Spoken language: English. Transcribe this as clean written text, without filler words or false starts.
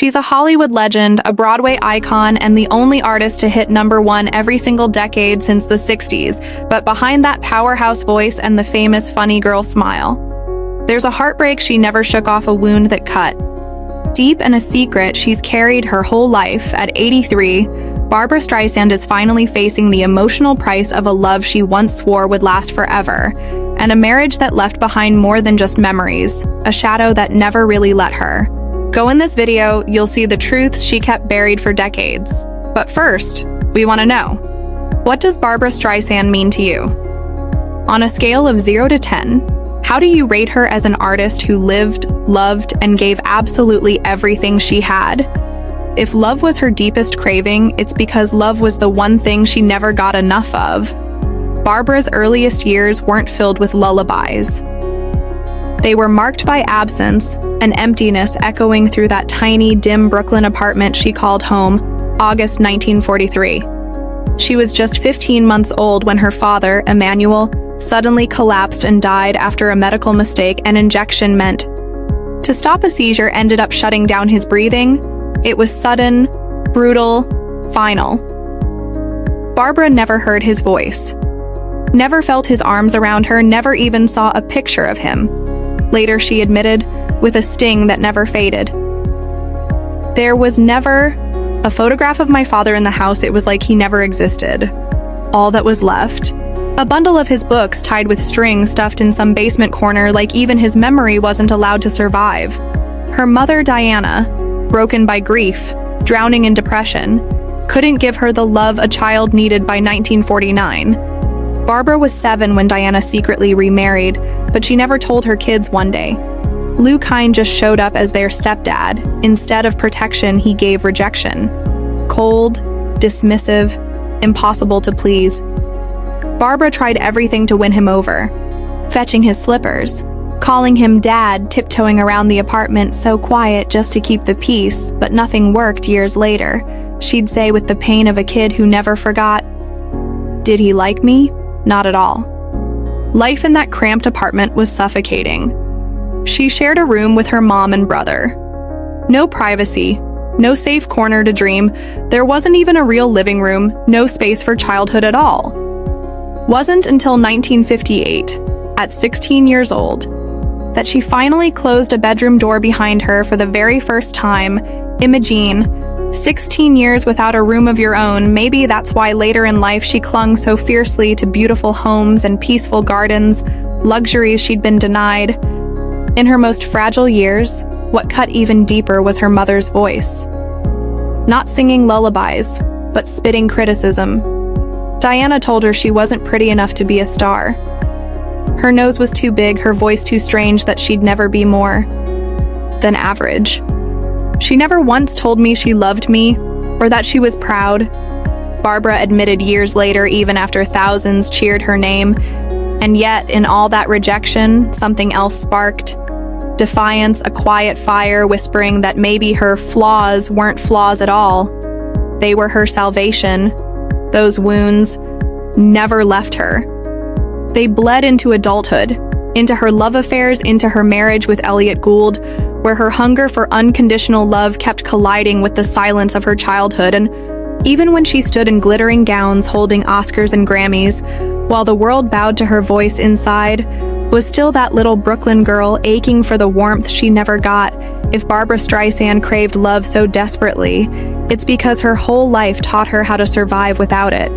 She's a Hollywood legend, a Broadway icon, and the only artist to hit #1 every single decade since the 60s. But behind that powerhouse voice and the famous funny girl smile, there's a heartbreak she never shook off, a wound that cut deep and a secret she's carried her whole life. At 83, Barbra Streisand is finally facing the emotional price of a love she once swore would last forever, and a marriage that left behind more than just memories, a shadow that never really let her go. In this video, you'll see the truths she kept buried for decades. But first, we want to know, what does Barbra Streisand mean to you? On a scale of 0 to 10, how do you rate her as an artist who lived, loved, and gave absolutely everything she had? If love was her deepest craving, it's because love was the one thing she never got enough of. Barbra's earliest years weren't filled with lullabies. They were marked by absence, an emptiness echoing through that tiny, dim Brooklyn apartment she called home, August 1943. She was just 15 months old when her father, Emmanuel, suddenly collapsed and died after a medical mistake an injection meant to stop a seizure ended up shutting down his breathing. It was sudden, brutal, final. Barbra never heard his voice, never felt his arms around her, never even saw a picture of him. Later, she admitted, with a sting that never faded, "There was never a photograph of my father in the house. It was like he never existed. All that was left, a bundle of his books tied with string stuffed in some basement corner, like even his memory wasn't allowed to survive." Her mother, Diana, broken by grief, drowning in depression, couldn't give her the love a child needed. By 1949, Barbra was 7 when Diana secretly remarried, but she never told her kids. One day, Lou Kine just showed up as their stepdad. Instead of protection, he gave rejection. Cold, dismissive, impossible to please. Barbra tried everything to win him over, fetching his slippers, calling him dad, tiptoeing around the apartment so quiet just to keep the peace, but nothing worked. Years later, she'd say with the pain of a kid who never forgot, "Did he like me? Not at all." Life in that cramped apartment was suffocating. She shared a room with her mom and brother. No privacy, no safe corner to dream. There wasn't even a real living room, no space for childhood at all. Wasn't until 1958, at 16 years old, that she finally closed a bedroom door behind her for the very first time. Imagine, 16 years without a room of your own. Maybe that's why later in life she clung so fiercely to beautiful homes and peaceful gardens, luxuries she'd been denied. In her most fragile years, what cut even deeper was her mother's voice. Not singing lullabies, but spitting criticism. Diana told her she wasn't pretty enough to be a star. Her nose was too big, her voice too strange, that she'd never be more than average. She never once told me she loved me or that she was proud. Barbra admitted years later, even after thousands cheered her name. And yet, in all that rejection, something else sparked. Defiance, a quiet fire whispering that maybe her flaws weren't flaws at all. They were her salvation. Those wounds never left her. They bled into adulthood, into her love affairs, into her marriage with Elliott Gould, where her hunger for unconditional love kept colliding with the silence of her childhood. And even when she stood in glittering gowns holding Oscars and Grammys, while the world bowed to her voice, inside was still that little Brooklyn girl aching for the warmth she never got. If Barbra Streisand craved love so desperately, it's because her whole life taught her how to survive without it.